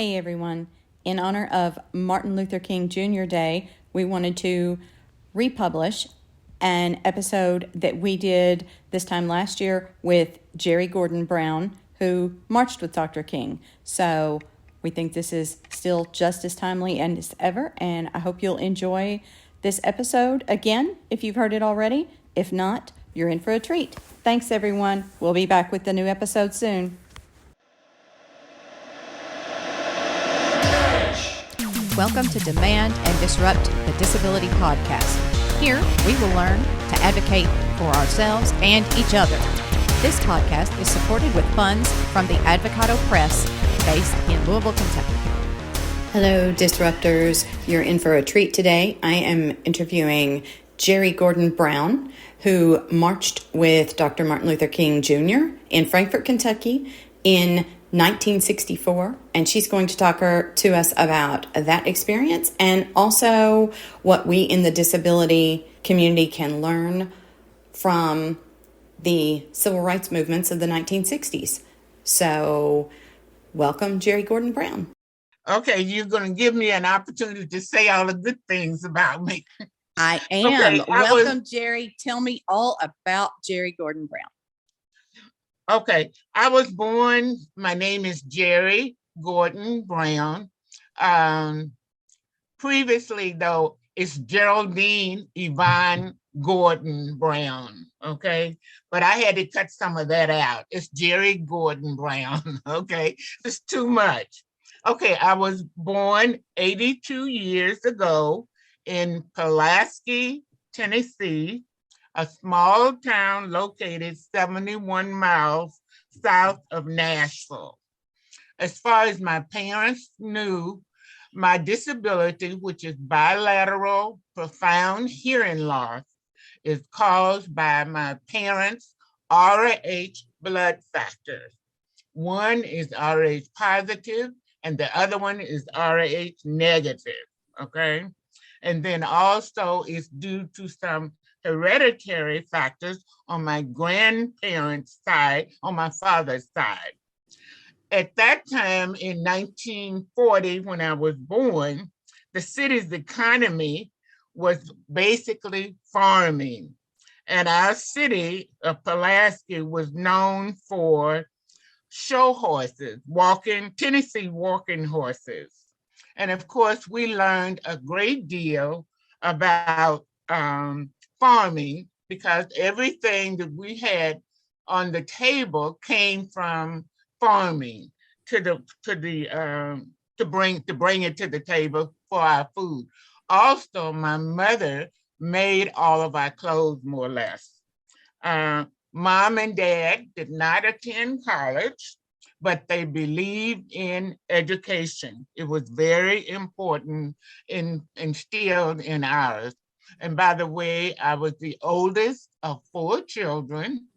Hey everyone, in honor of Martin Luther King Jr. Day, we wanted to republish an episode that we did this time last year with Gerry Gordon Brown, who marched with Dr. King. So we think this is still just as timely and as ever, and I hope you'll enjoy this episode again if you've heard it already. If not, you're in for a treat. Thanks everyone. We'll be back with the new episode soon. Welcome to Demand and Disrupt, the Disability Podcast. Here, we will learn to advocate for ourselves and each other. This podcast is supported with funds from the Advocado Press, based in Louisville, Kentucky. Hello, Disruptors. You're in for a treat today. I am interviewing Gerry Gordon Brown, who marched with Dr. Martin Luther King Jr. in Frankfort, Kentucky in 1964, and she's going to talk to us about that experience and also what we in the disability community can learn from the civil rights movements of the 1960s. So, welcome, Gerry Gordon Brown. Okay, you're going to give me an opportunity to say all the good things about me. I am. Okay, welcome, Gerry. Tell me all about Gerry Gordon Brown. Okay, I was born, my name is Gerry Gordon Brown. Previously, though, it's Geraldine Yvonne Gordon Brown, okay? But I had to cut some of that out. It's Gerry Gordon Brown, okay? It's too much. Okay, I was born 82 years ago in Pulaski, Tennessee, a small town located 71 miles south of Nashville. As far as my parents knew, my disability, which is bilateral profound hearing loss, is caused by my parents' RH blood factors. One is RH positive and the other one is RH negative, okay? And then also it's due to some hereditary factors on my grandparents' side, on my father's side. At that time in 1940, when I was born, the city's economy was basically farming. And our city of Pulaski was known for show horses, Tennessee walking horses. And of course, we learned a great deal about farming because everything that we had on the table came from farming to bring it to the table for our food. Also, my mother made all of our clothes more or less. Mom and dad did not attend college, but they believed in education. It was very important and instilled in ours. And by the way, I was the oldest of 4 children,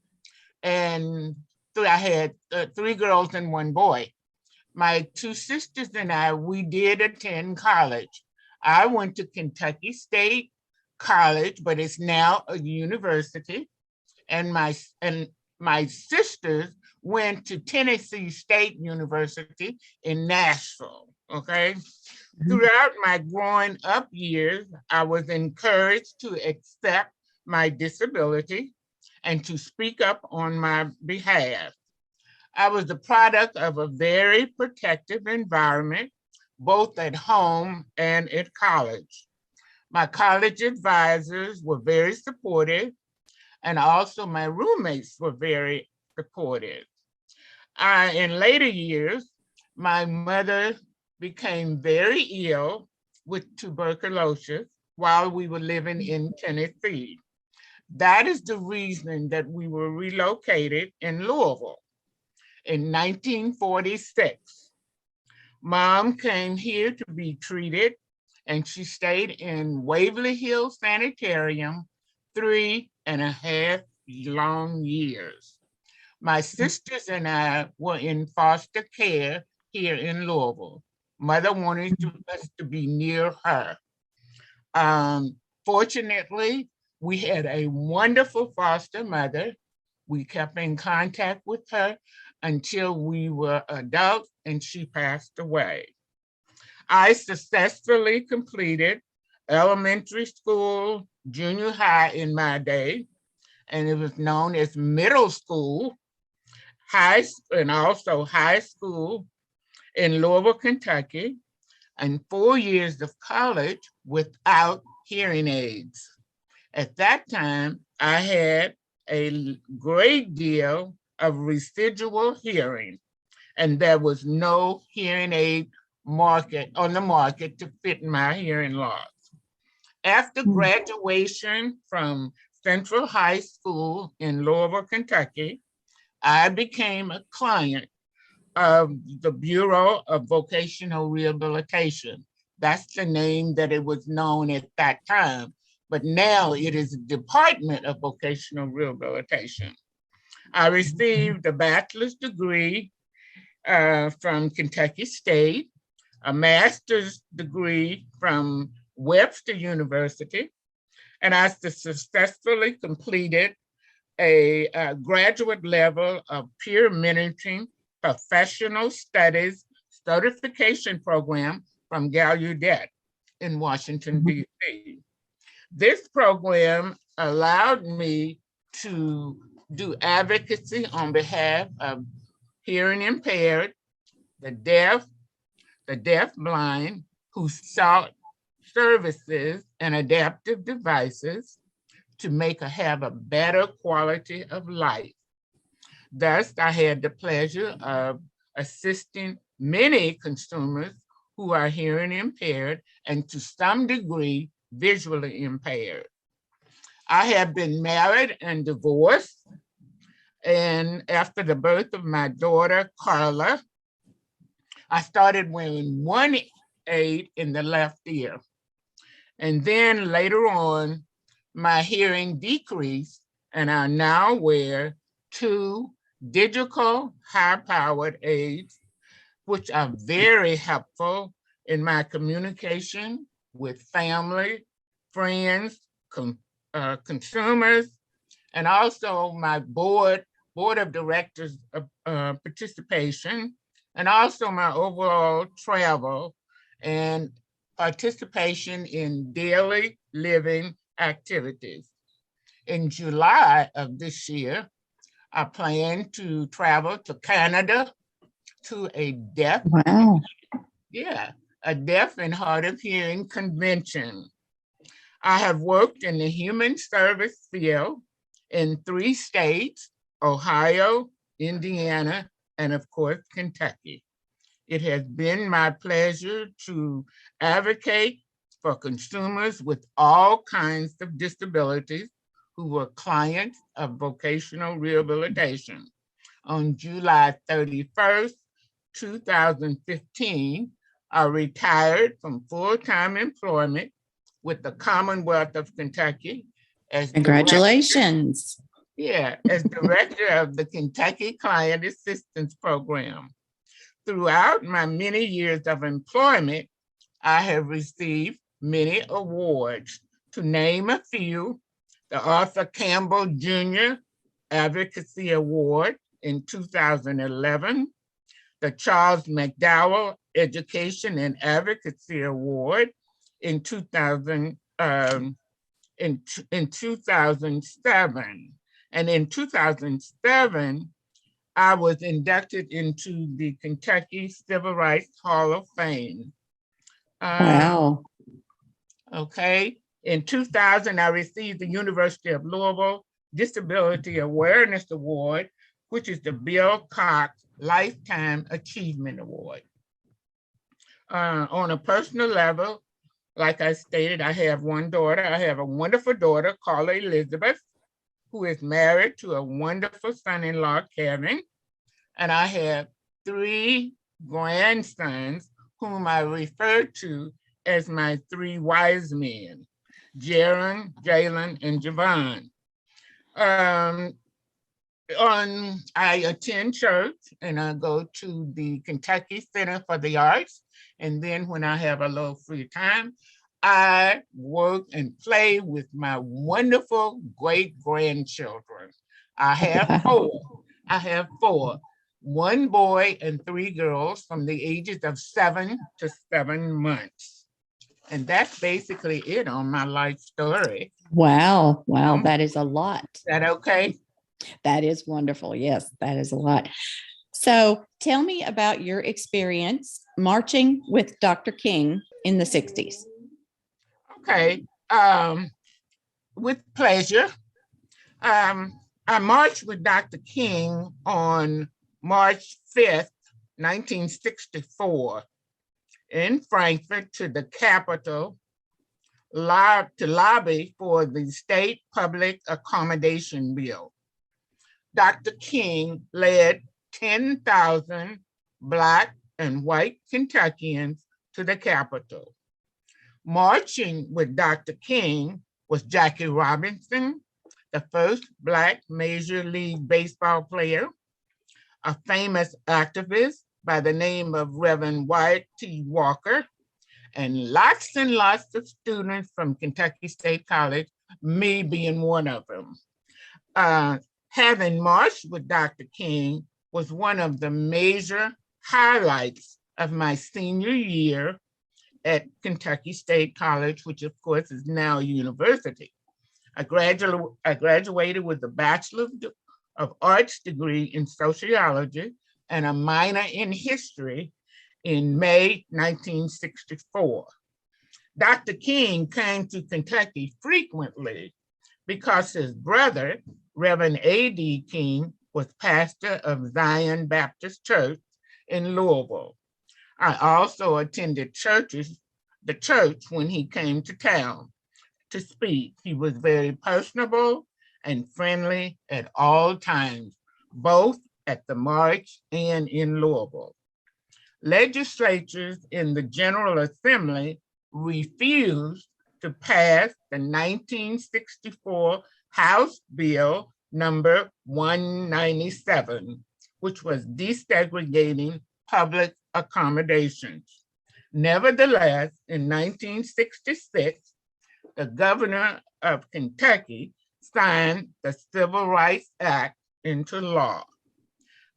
and I had 3 girls and 1 boy. My 2 sisters and I, we did attend college. I went to Kentucky State College, but it's now a university. And my sisters went to Tennessee State University in Nashville, okay? Throughout my growing up years, I was encouraged to accept my disability and to speak up on my behalf. I was the product of a very protective environment, both at home and at college. My college advisors were very supportive, and also my roommates were very supportive. In later years, my mother became very ill with tuberculosis while we were living in Tennessee. That is the reason that we were relocated in Louisville in 1946. Mom came here to be treated, and she stayed in Waverly Hills Sanitarium 3.5 long years. My sisters and I were in foster care here in Louisville. Mother wanted us to be near her. Fortunately, we had a wonderful foster mother. We kept in contact with her until we were adults and she passed away. I successfully completed elementary school, junior high in my day, and it was known as middle school, and also high school in Louisville, Kentucky, and 4 years of college without hearing aids. At that time, I had a great deal of residual hearing, and there was no hearing aid market on the market to fit my hearing loss. After graduation from Central High School in Louisville, Kentucky, I became a client of the Bureau of Vocational Rehabilitation. That's the name that it was known at that time, but now it is the Department of Vocational Rehabilitation. I received a bachelor's degree from Kentucky State, a master's degree from Webster University, and I successfully completed a graduate level of peer mentoring professional studies certification program from Gallaudet in Washington, D.C. This program allowed me to do advocacy on behalf of hearing impaired, the deaf, blind, who sought services and adaptive devices to have a better quality of life. Thus, I had the pleasure of assisting many consumers who are hearing impaired and to some degree visually impaired. I have been married and divorced, and after the birth of my daughter, Carla, I started wearing one aid in the left ear. And then later on, my hearing decreased, and I now wear 2 digital high-powered aids, which are very helpful in my communication with family, friends, consumers, and also my board of directors participation, and also my overall travel and participation in daily living activities. In July of this year, I plan to travel to Canada to a deaf, a deaf and hard of hearing convention. I have worked in the human service field in 3 states, Ohio, Indiana, and of course, Kentucky. It has been my pleasure to advocate for consumers with all kinds of disabilities who were clients of vocational rehabilitation. On July 31st, 2015, I retired from full-time employment with the Commonwealth of Kentucky as Congratulations. as director of the Kentucky Client Assistance Program. Throughout my many years of employment, I have received many awards. To name a few, the Arthur Campbell Jr. Advocacy Award in 2011, the Charles McDowell Education and Advocacy Award in 2007. And in 2007, I was inducted into the Kentucky Civil Rights Hall of Fame. Wow. Okay. In 2000, I received the University of Louisville Disability Awareness Award, which is the Bill Cox Lifetime Achievement Award. On a personal level, like I stated, I have one daughter. I have a wonderful daughter, Carla Elizabeth, who is married to a wonderful son-in-law, Kevin. And I have 3 grandsons whom I refer to as my 3 wise men, Jaron, Jalen, and Javon. I attend church and I go to the Kentucky Center for the Arts. And then when I have a little free time, I work and play with my wonderful great grandchildren. I have 4. one boy and 3 girls from the ages of 7 to 7 months. And that's basically it on my life story. Wow. Wow. That is a lot. Is that okay? That is wonderful. Yes, that is a lot. So tell me about your experience marching with Dr. King in the 60s. Okay. With pleasure. I marched with Dr. King on March 5th, 1964 in Frankfort to the Capitol to lobby for the State Public Accommodation Bill. Dr. King led 10,000 Black and white Kentuckians to the Capitol. Marching with Dr. King was Jackie Robinson, the first Black Major League Baseball player, a famous activist by the name of Reverend Wyatt T. Walker, and lots of students from Kentucky State College, me being one of them. Having marched with Dr. King was one of the major highlights of my senior year at Kentucky State College, which of course is now a university. I graduated with a Bachelor of Arts degree in sociology and a minor in history in May 1964. Dr. King came to Kentucky frequently because his brother, Reverend A.D. King, was pastor of Zion Baptist Church in Louisville. I also attended the church when he came to town to speak. He was very personable and friendly at all times, both at the march and in Louisville. Legislatures in the General Assembly refused to pass the 1964 House Bill number 197, which was desegregating public accommodations. Nevertheless, in 1966, the governor of Kentucky signed the Civil Rights Act into law.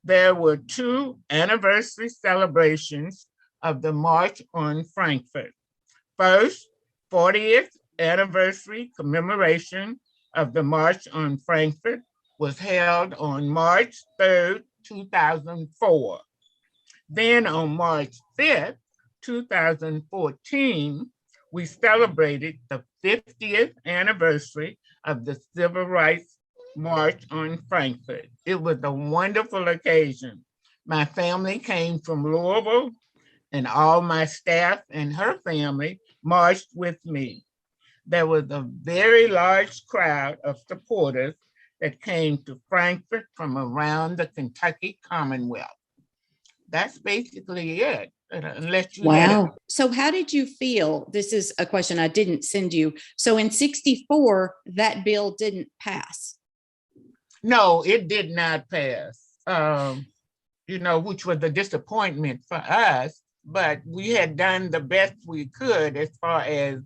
There were 2 anniversary celebrations of the March on Frankfort. First, 40th anniversary commemoration of the March on Frankfort was held on March 3rd, 2004. Then on March 5th, 2014, we celebrated the 50th anniversary of the Civil Rights March on Frankfort. It was a wonderful occasion. My family came from Louisville, and all my staff and her family marched with me. There was a very large crowd of supporters that came to Frankfort from around the Kentucky Commonwealth. That's basically it. Unless you Wow. So how did you feel? This is a question I didn't send you. So in 64, that bill didn't pass. No, it did not pass, which was a disappointment for us, but we had done the best we could as far as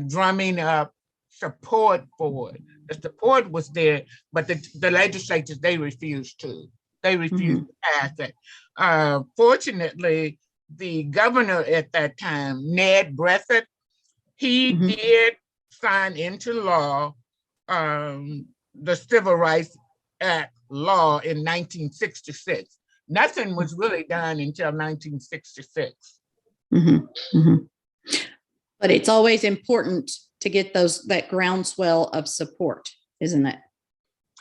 drumming up support for it. The support was there, but the legislatures, they refused to. They refused to pass it. Fortunately, the governor at that time, Ned Breathitt, he did sign into law the Civil Rights Act law in 1966. Nothing was really done until 1966. But it's always important to get that groundswell of support, isn't it?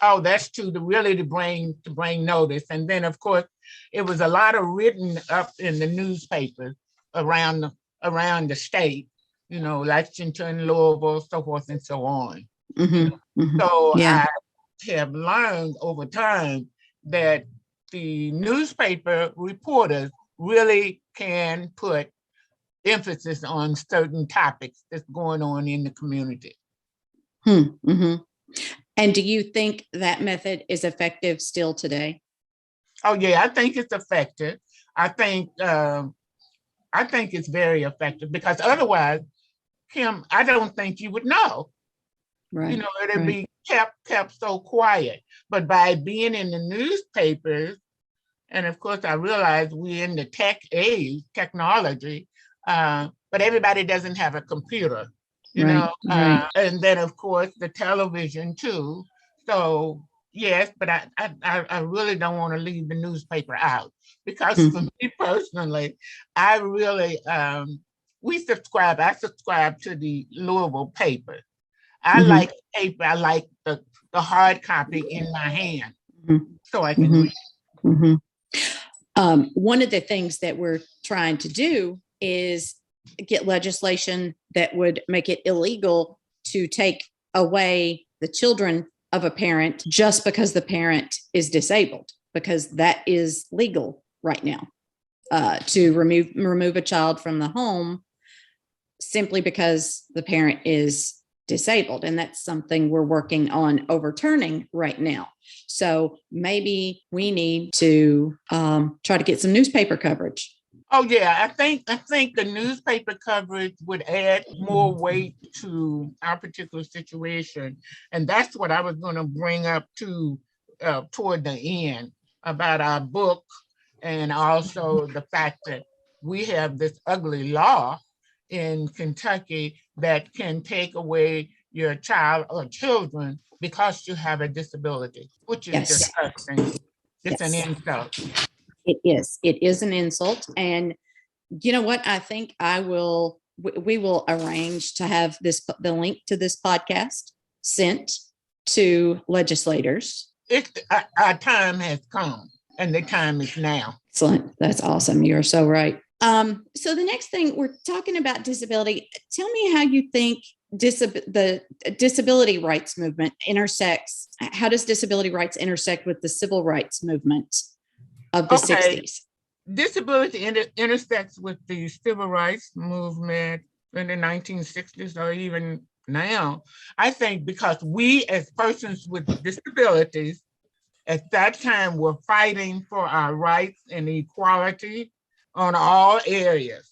Oh, that's true. To bring notice, and then of course it was a lot of written up in the newspapers around the state, Lexington, Louisville, so forth and so on. So I have learned over time that the newspaper reporters really can put emphasis on certain topics that's going on in the community. And do you think that method is effective still today? Oh yeah, I think it's effective. I think it's very effective because otherwise, Kim, I don't think you would know. Right. It'd be kept so quiet. But by being in the newspapers, And of course, I realize we're in the tech age, technology, but everybody doesn't have a computer, you Right, know. right. And then, of course, the television too. So yes, but I really don't want to leave the newspaper out because for me personally, I really I subscribe to the Louisville paper. I like paper. I like the hard copy in my hand so I can read. Mm-hmm. One of the things that we're trying to do is get legislation that would make it illegal to take away the children of a parent just because the parent is disabled, because that is legal right now, to remove a child from the home simply because the parent is disabled. And that's something we're working on overturning right now. So maybe we need to try to get some newspaper coverage. Oh yeah, I think the newspaper coverage would add more weight to our particular situation, and that's what I was going to bring up to toward the end about our book, and also the fact that we have this ugly law in Kentucky that can take away your child or children because you have a disability, which is disgusting. It's an insult. It is. It is an insult. And you know what? I think we will arrange to have the link to this podcast sent to legislators. Our time has come, and the time is now. Excellent. That's awesome. You're so right. So the next thing, we're talking about disability. Tell me how you think the disability rights movement intersects. How does disability rights intersect with the civil rights movement of the 60s? Disability intersects with the civil rights movement in the 1960s or even now. I think because we as persons with disabilities at that time were fighting for our rights and equality on all areas,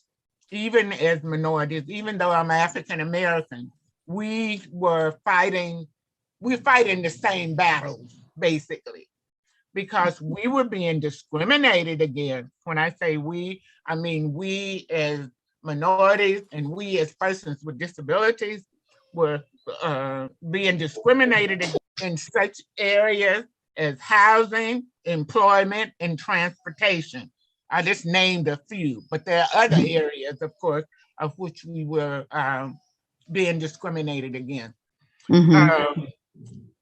even as minorities. Even though I'm African American, we're fighting the same battles, basically, because we were being discriminated against. When I say we, I mean we as minorities and we as persons with disabilities were being discriminated in such areas as housing, employment, and transportation. I just named a few, but there are other areas, of course, of which we were being discriminated against.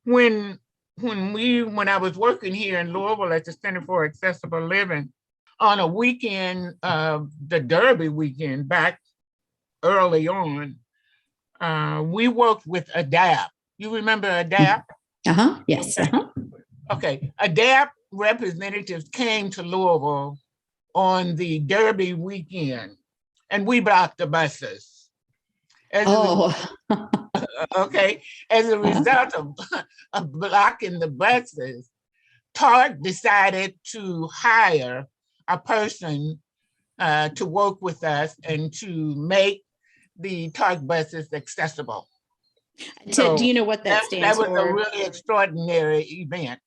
When I was working here in Louisville at the Center for Accessible Living, on a weekend, the Derby weekend, back early on, we worked with ADAPT. You remember ADAPT? Yes. Okay. ADAPT representatives came to Louisville on the Derby weekend, and we blocked the buses. As a result of blocking the buses, TARC decided to hire a person to work with us and to make the TARC buses accessible. So, do you know what that stands for? That was a really extraordinary event.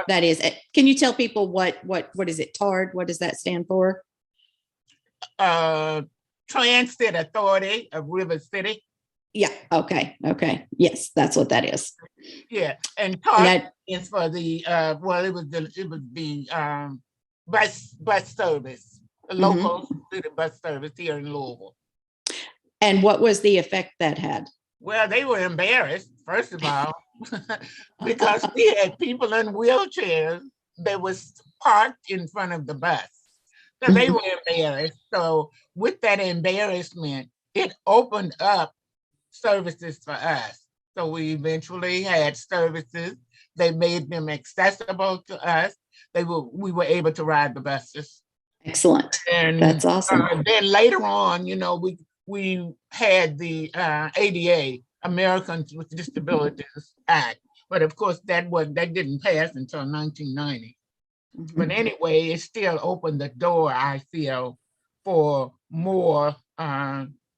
That is. Can you tell people what is it? TARD. What does that stand for? Transit Authority of River City. Yeah. Okay. Yes, that's what that is. Yeah, and TARC is for the it was the bus service, the local student bus service here in Louisville. And what was the effect that had? Well, they were embarrassed, first of all, because we had people in wheelchairs that was parked in front of the bus. So they were embarrassed. So with that embarrassment, it opened up services for us. So we eventually had services. They made them accessible to us. We were able to ride the buses. Excellent. And that's awesome. Then later on, we had the ADA, Americans with Disabilities Act, but of course that didn't pass until 1990. But anyway, it still opened the door, I feel, for more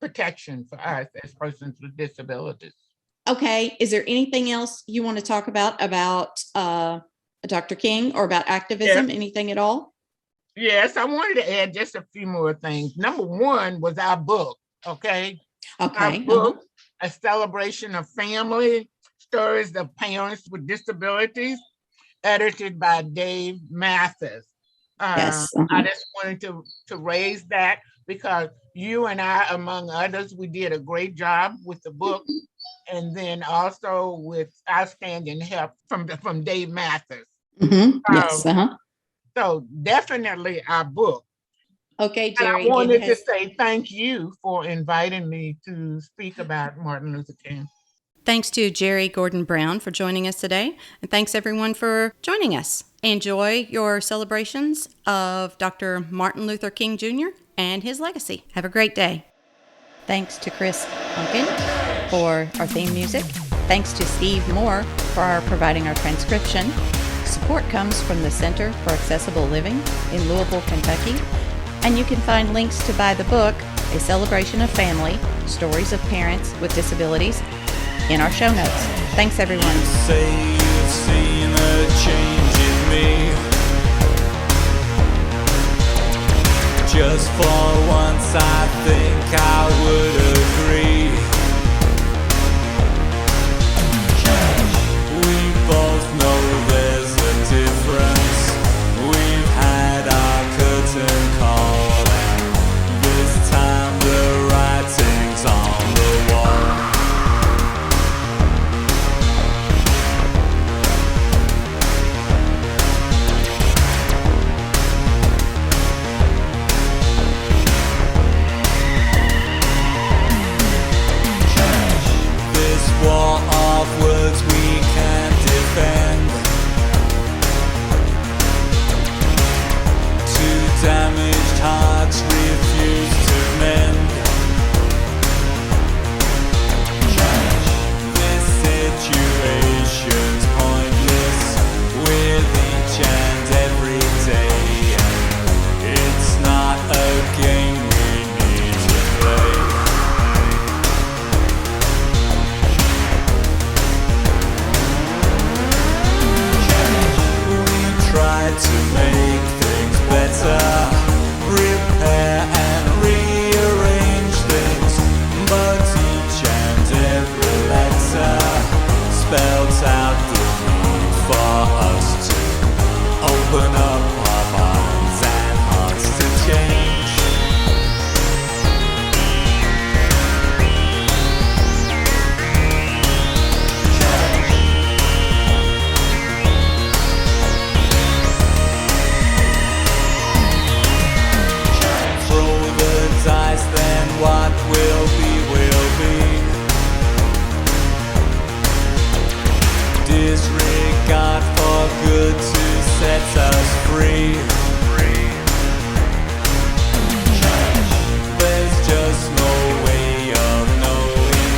protection for us as persons with disabilities. Okay. Is there anything else you want to talk about Dr. King, or about activism? Yes. Anything at all? Yes, I wanted to add just a few more things. Number one was our book, okay? Our Okay. book, A Celebration of Family, Stories of Parents with Disabilities, edited by Dave Mathis. Yes. I just wanted to raise that because you and I, among others, we did a great job with the book, and then also with outstanding help from Dave Mathis. Yes. So definitely our book. Okay, And Gerry. I wanted to say thank you for inviting me to speak about Martin Luther King. Thanks to Gerry Gordon Brown for joining us today. And thanks everyone for joining us. Enjoy your celebrations of Dr. Martin Luther King Jr. and his legacy. Have a great day. Thanks to Chris Unkin for our theme music. Thanks to Steve Moore for providing our transcription. Support comes from the Center for Accessible Living in Louisville, Kentucky. And you can find links to buy the book, A Celebration of Family, Stories of Parents with Disabilities, in our show notes. Thanks, everyone. You say you've seen a change in me. Just for once I think I would agree. We both know there's a difference. We've had our curtain call, and this time the writing's on the wall. War of words we can't defend. Two damaged hearts refuse to mend. This situation's pointless with each and every day. It's not a game we need to play. Try to make things better, repair and rearrange things, but each and every letter spells out the need for us to open up our minds and hearts to change. Then what will be, will be. Disregard for good to set us free. There's just no way of knowing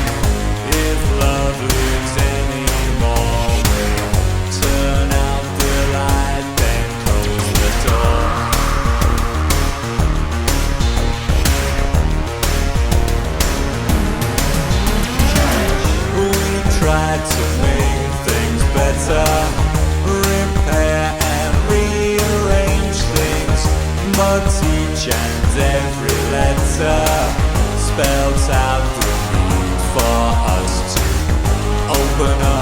if love lives anymore. We'll turn out the light, then close the door. Try to make things better, repair and rearrange things, but each and every letter spells out the need for us to open up